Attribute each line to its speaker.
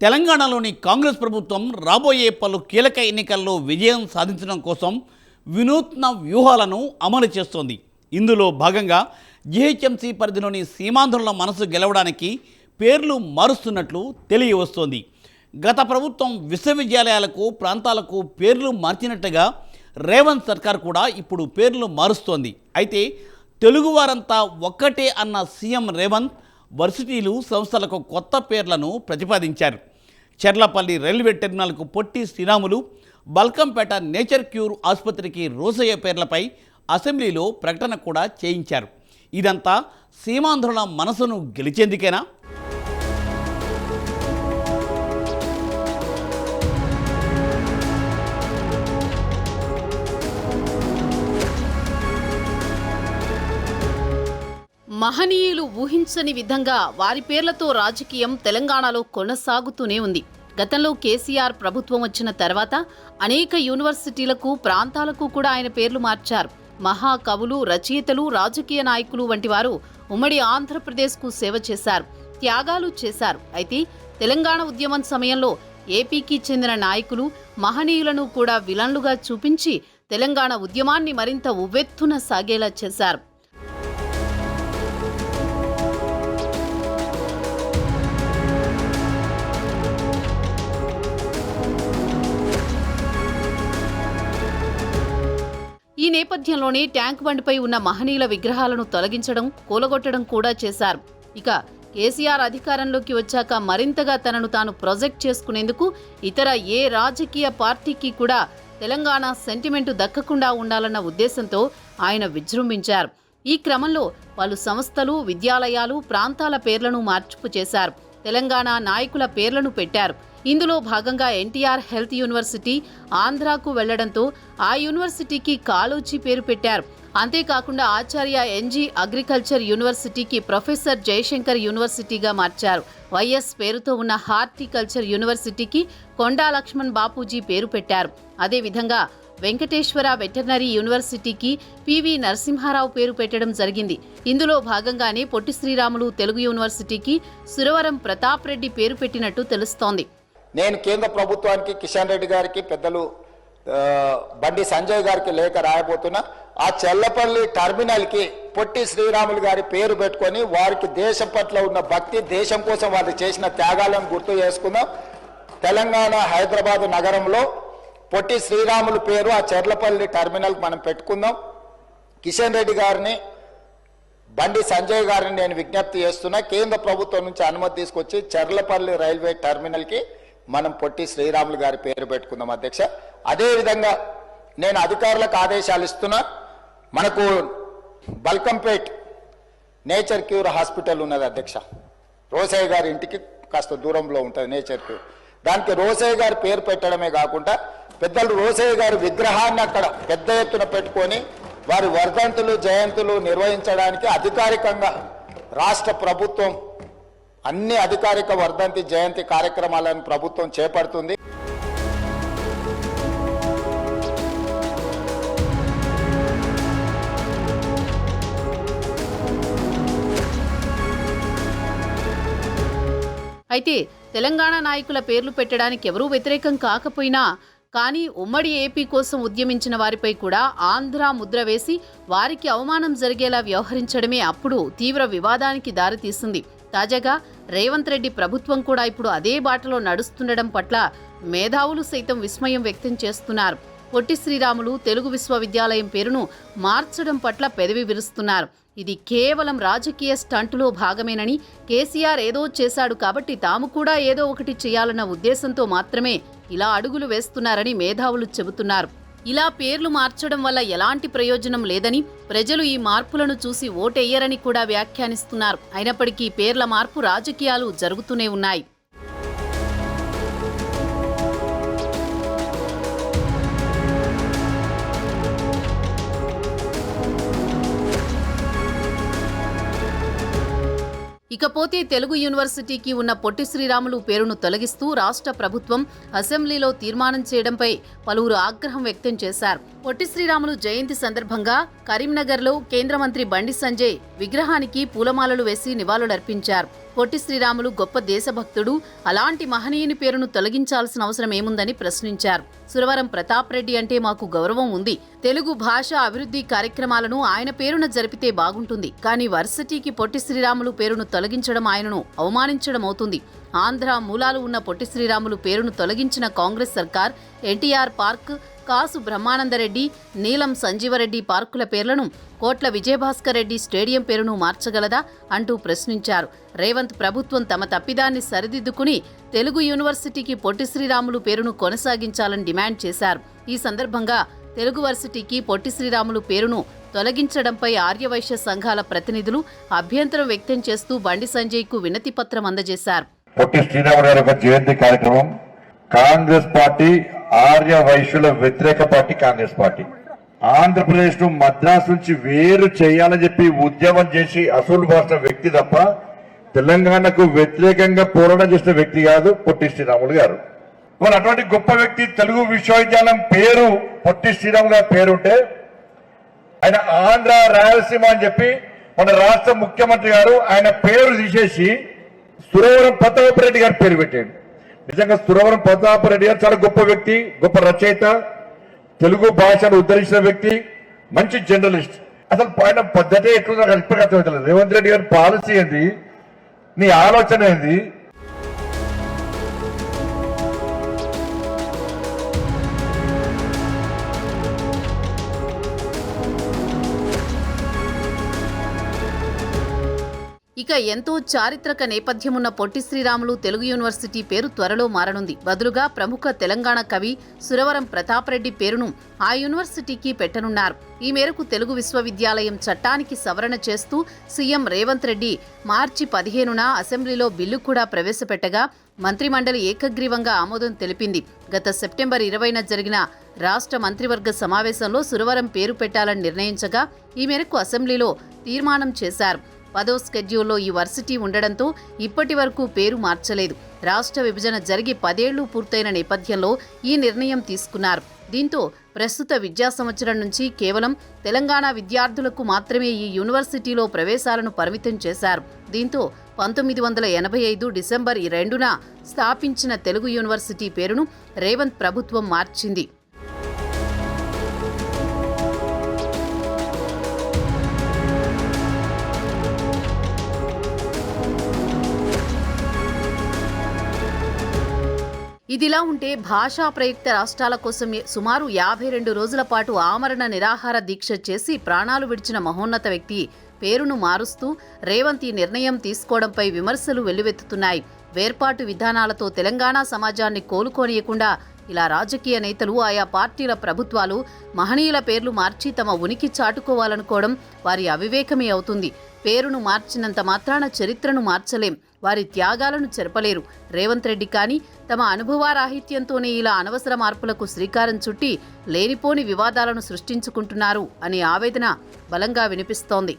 Speaker 1: తెలంగాణలోని కాంగ్రెస్ ప్రభుత్వం రాబోయే పలు కీలక ఎన్నికల్లో విజయం సాధించడం కోసం వినూత్న వ్యూహాలను అమలు చేస్తోంది. ఇందులో భాగంగా జీహెచ్ఎంసీ పరిధిలోని సీమాంధ్రుల మనసు గెలవడానికి పేర్లు మారుస్తున్నట్లు తెలియవస్తోంది. గత ప్రభుత్వం విశ్వవిద్యాలయాలకు ప్రాంతాలకు పేర్లు మార్చినట్టుగా రేవంత్ సర్కార్ కూడా ఇప్పుడు పేర్లు మారుస్తోంది. అయితే తెలుగువారంతా ఒక్కటే అన్న సీఎం రేవంత్ వర్సిటీలు సంస్థలకు కొత్త పేర్లను ప్రతిపాదించారు. చెర్లపల్లి రైల్వే టెర్మినల్కు పొట్టి శ్రీరాములు, బల్కంపేట నేచర్ క్యూర్ ఆసుపత్రికి రోసయ్య పేర్లపై అసెంబ్లీలో ప్రకటన కూడా చేయించారు. ఇదంతా సీమాంధ్రుల మనసును గెలిచేందుకేనా?
Speaker 2: మహనీయులు ఊహించని విధంగా వారి పేర్లతో రాజకీయం తెలంగాణలో కొనసాగుతూనే ఉంది. గతంలో కేసీఆర్ ప్రభుత్వం వచ్చిన తర్వాత అనేక యూనివర్సిటీలకు, ప్రాంతాలకు కూడా ఆయన పేర్లు మార్చారు. మహాకవులు, రచయితలు, రాజకీయ నాయకులు వంటి వారు ఉమ్మడి ఆంధ్రప్రదేశ్కు సేవ చేశారు, త్యాగాలు చేశారు. అయితే తెలంగాణ ఉద్యమం సమయంలో ఏపీకి చెందిన నాయకులు, మహనీయులను కూడా విలన్లుగా చూపించి తెలంగాణ ఉద్యమాన్ని మరింత ఉవ్వెత్తున సాగేలా చేశారు. ఈ నేపథ్యంలోనే ట్యాంక్ బండ్పై ఉన్న మహనీయుల విగ్రహాలను తొలగించడం, కూలగొట్టడం కూడా చేశారు. ఇక కేసీఆర్ అధికారంలోకి వచ్చాక మరింతగా తనను తాను ప్రొజెక్ట్ చేసుకునేందుకు ఇతర ఏ రాజకీయ పార్టీకి కూడా తెలంగాణ సెంటిమెంటు దక్కకుండా ఉండాలన్న ఉద్దేశంతో ఆయన విజృంభించారు. ఈ క్రమంలో పలు సంస్థలు, విద్యాలయాలు, ప్రాంతాల పేర్లను మార్పు చేశారు. తెలంగాణ నాయకుల పేర్లను పెట్టారు. ఇందులో భాగంగా ఎన్టీఆర్ హెల్త్ యూనివర్సిటీ ఆంధ్రాకు వెళ్లడంతో ఆ యూనివర్సిటీకి కాళోజీ పేరు పెట్టారు. అంతేకాకుండా ఆచార్య ఎన్జీ అగ్రికల్చర్ యూనివర్సిటీకి ప్రొఫెసర్ జయశంకర్ యూనివర్సిటీగా మార్చారు. వైఎస్ పేరుతో ఉన్న హార్టికల్చర్ యూనివర్సిటీకి కొండా లక్ష్మణ్ బాపూజీ పేరు పెట్టారు. అదేవిధంగా వెంకటేశ్వర వెటర్నరీ యూనివర్సిటీకి పివి నరసింహారావు పేరు పెట్టడం జరిగింది. ఇందులో భాగంగానే పొట్టి శ్రీరాములు తెలుగు యూనివర్సిటీకి సురవరం ప్రతాప్ రెడ్డి పేరు పెట్టినట్టు తెలుస్తోంది.
Speaker 3: నేను కేంద్ర ప్రభుత్వానికి, కిషన్ రెడ్డి గారికి, పెద్దలు బండి సంజయ్ గారికి లేఖ రాయబోతున్నా. ఆ చెల్లపల్లి టర్మినల్కి పొట్టి శ్రీరాములు గారి పేరు పెట్టుకొని వారికి దేశం పట్ల ఉన్న భక్తి, దేశం కోసం వారు చేసిన త్యాగాలను గుర్తు చేసుకుందాం. తెలంగాణ హైదరాబాద్ నగరంలో పొట్టి శ్రీరాములు పేరు ఆ చెర్లపల్లి టర్మినల్కి మనం పెట్టుకుందాం. కిషన్ రెడ్డి గారిని, బండి సంజయ్ గారిని నేను విజ్ఞప్తి చేస్తున్నా, కేంద్ర ప్రభుత్వం నుంచి అనుమతి తీసుకొచ్చి చెర్లపల్లి రైల్వే టర్మినల్కి మనం పొట్టి శ్రీరాములు గారి పేరు పెట్టుకుందాం అధ్యక్ష. అదేవిధంగా నేను అధికారులకు ఆదేశాలు ఇస్తున్నా. మనకు బల్కంపేట్ నేచర్ క్యూర్ హాస్పిటల్ ఉన్నది అధ్యక్ష. రోసయ్య గారి ఇంటికి కాస్త దూరంలో ఉంటుంది నేచర్ క్యూర్. దానికి రోసయ్య గారి పేరు పెట్టడమే కాకుండా పెద్దలు రోసయ్య గారి విగ్రహాన్ని అక్కడ పెద్ద ఎత్తున పెట్టుకొని వారి వర్ధంతులు, జయంతులు నిర్వహించడానికి అధికారికంగా రాష్ట్ర ప్రభుత్వం అన్ని అధికారిక వర్ధంతి, జయంతి కార్యక్రమాలను ప్రభుత్వం చేపడుతుంది.
Speaker 2: అయితే తెలంగాణ నాయకుల పేర్లు పెట్టడానికి ఎవరూ వ్యతిరేకం కాకపోయినా కానీ ఉమ్మడి ఏపీ కోసం ఉద్యమించిన వారిపై కూడా ఆంధ్ర ముద్ర వేసి వారికి అవమానం జరిగేలా వ్యవహరించడమే అప్పుడు తీవ్ర వివాదానికి దారితీసింది. తాజాగా రేవంత్ రెడ్డి ప్రభుత్వం కూడా ఇప్పుడు అదే బాటలో నడుస్తుండడం పట్ల మేధావులు సైతం విస్మయం వ్యక్తం చేస్తున్నారు. పొట్టి శ్రీరాములు తెలుగు విశ్వవిద్యాలయం పేరును మార్చడం పట్ల పెదవి విరుస్తున్నారు. ఇది కేవలం రాజకీయ స్టంటులో భాగమేనని, కేసీఆర్ ఏదో చేశాడు కాబట్టి తాము కూడా ఏదో ఒకటి చేయాలన్న ఉద్దేశంతో మాత్రమే ఇలా అడుగులు వేస్తున్నారని మేధావులు చెబుతున్నారు. ఇలా పేర్లు మార్చడం వల్ల ఎలాంటి ప్రయోజనం లేదని, ప్రజలు ఈ మార్పులను చూసి ఓటెయ్యరని కూడా వ్యాఖ్యానిస్తున్నారు. అయినప్పటికీ పేర్ల మార్పు రాజకీయాలు జరుగుతూనే ఉన్నాయి. ఇకపోతే తెలుగు యూనివర్సిటీకి ఉన్న పొట్టి శ్రీరాములు పేరును తొలగిస్తూ రాష్ట్ర ప్రభుత్వం అసెంబ్లీలో తీర్మానం చేయడంపై పలువురు ఆగ్రహం వ్యక్తం చేశారు. పొట్టి శ్రీరాములు జయంతి సందర్భంగా కరీంనగర్లో కేంద్ర మంత్రి బండి సంజయ్ విగ్రహానికి పూలమాలలు వేసి నివాళులర్పించారు. పొట్టి శ్రీరాములు గొప్ప దేశభక్తుడు, అలాంటి మహనీయుని పేరును తొలగించాల్సిన అవసరం ఏముందని ప్రశ్నించారు. సురవరం ప్రతాప్ రెడ్డి అంటే మాకు గౌరవం ఉంది. తెలుగు భాష అభివృద్ధి కార్యక్రమాలను ఆయన పేరున జరిపితే బాగుంటుంది. కానీ వర్సిటీకి పొట్టి శ్రీరాములు పేరును తొలగించడం ఆయనను అవమానించడం అవుతుంది. ఆంధ్ర మూలాలు ఉన్న పొట్టి శ్రీరాములు పేరును తొలగించిన కాంగ్రెస్ సర్కార్ ఎన్టీఆర్ పార్క్, కాసు బ్రహ్మానందరెడ్డి, నీలం సంజీవరెడ్డి పార్కుల పేర్లను కోట్ల విజయభాస్కర్ రెడ్డి స్టేడియం పేరును మార్చగలదా అంటూ ప్రశ్నించారు. రేవంత్ ప్రభుత్వం తమ తప్పిదాన్ని సరిదిద్దుకుని తెలుగు యూనివర్సిటీకి పొట్టి శ్రీరాములు పేరును కొనసాగించాలని డిమాండ్ చేశారు. ఈ సందర్భంగా తెలుగు వర్సిటీకి పొట్టి శ్రీరాములు పేరును తొలగించడంపై ఆర్యవైశ్య సంఘాల ప్రతినిధులు అభ్యంతరం వ్యక్తం చేస్తూ బండి సంజయ్కు వినతి పత్రం అందజేశారు.
Speaker 4: పొట్టి శ్రీరాములు గారి యొక్క జయంతి కార్యక్రమం కాంగ్రెస్ పార్టీ ఆర్య వైశ్యుల వ్యతిరేక పార్టీ కాంగ్రెస్ పార్టీ ఆంధ్రప్రదేశ్ ను మద్రాసు నుంచి వేరు చేయాలని చెప్పి ఉద్యమం చేసి అసలు భాష వ్యక్తి తప్ప తెలంగాణకు వ్యతిరేకంగా పోరాటం చేసిన వ్యక్తి కాదు పొట్టి శ్రీరాములు గారు. మరి అటువంటి గొప్ప వ్యక్తి తెలుగు విశ్వవిద్యాలయం పేరు పొట్టి శ్రీరాములు గారి పేరుంటే ఆయన ఆంధ్ర రాయలసీమ అని చెప్పి మన రాష్ట్ర ముఖ్యమంత్రి గారు ఆయన పేరు తీసేసి సురవరం ప్రతాప్ రెడ్డి గారి పేరు పెట్టాడు. నిజంగా సురవరం ప్రతాప్ రెడ్డి గారు చాలా గొప్ప వ్యక్తి, గొప్ప రచయిత, తెలుగు భాషను ఉద్ధరించిన వ్యక్తి, మంచి జర్నలిస్ట్. అసలు ఆయన పద్ధతి ఎట్లుందో ఇప్పటికీ అర్థమవుతలేదు. రేవంత్ రెడ్డి గారి పాలసీ ఏంది, నీ ఆలోచన ఏంది?
Speaker 2: ఇక ఎంతో చారిత్రక నేపథ్యమున్న పొట్టి శ్రీరాములు తెలుగు యూనివర్సిటీ పేరు త్వరలో మారనుంది. బదులుగా ప్రముఖ తెలంగాణ కవి సురవరం ప్రతాప్ రెడ్డి పేరును ఆ యూనివర్సిటీకి పెట్టనున్నారు. ఈ మేరకు తెలుగు విశ్వవిద్యాలయం చట్టానికి సవరణ చేస్తూ సీఎం రేవంత్ రెడ్డి మార్చి 15న అసెంబ్లీలో బిల్లు కూడా ప్రవేశపెట్టగా మంత్రిమండలి ఏకగ్రీవంగా ఆమోదం తెలిపింది. గత సెప్టెంబర్ 20న జరిగిన రాష్ట్ర మంత్రివర్గ సమావేశంలో సురవరం పేరు పెట్టాలని నిర్ణయించగా ఈ మేరకు అసెంబ్లీలో తీర్మానం చేశారు. 10వ స్కెడ్యూల్లో ఈ వర్సిటీ ఉండడంతో ఇప్పటి వరకు పేరు మార్చలేదు. రాష్ట్ర విభజన జరిగి 10 ఏళ్లు పూర్తయిన నేపథ్యంలో ఈ నిర్ణయం తీసుకున్నారు. దీంతో ప్రస్తుత విద్యా సంవత్సరం నుంచి కేవలం తెలంగాణ విద్యార్థులకు మాత్రమే ఈ యూనివర్సిటీలో ప్రవేశాలను పరిమితం చేశారు. దీంతో 1985 డిసెంబర్ 2న స్థాపించిన తెలుగు యూనివర్సిటీ పేరును రేవంత్ ప్రభుత్వం మార్చింది. ఇదిలా ఉంటే భాషా ప్రయుక్త రాష్ట్రాల కోసం సుమారు 52 రోజుల పాటు ఆమరణ నిరాహార దీక్ష చేసి ప్రాణాలు విడిచిన మహోన్నత వ్యక్తి పేరును మారుస్తూ రేవంత్ ఈ నిర్ణయం తీసుకోవడంపై విమర్శలు వెల్లువెత్తుతున్నాయి. వేర్పాటు విధానాలతో తెలంగాణ సమాజాన్ని కోలుకోనియకుండా ఇలా రాజకీయ నేతలు, ఆయా పార్టీల ప్రభుత్వాలు మహనీయుల పేర్లు మార్చి తమ ఉనికి చాటుకోవాలనుకోవడం వారి అవివేకమే అవుతుంది. పేరును మార్చినంత మాత్రాన చరిత్రను మార్చలేం, వారి త్యాగాలను చెరపలేరు. రేవంత్ రెడ్డి కానీ తమ అనుభవారాహిత్యంతోనే ఇలా అనవసర మార్పులకు శ్రీకారం చుట్టి లేనిపోని వివాదాలను సృష్టించుకుంటున్నారు అనే ఆవేదన బలంగా వినిపిస్తోంది.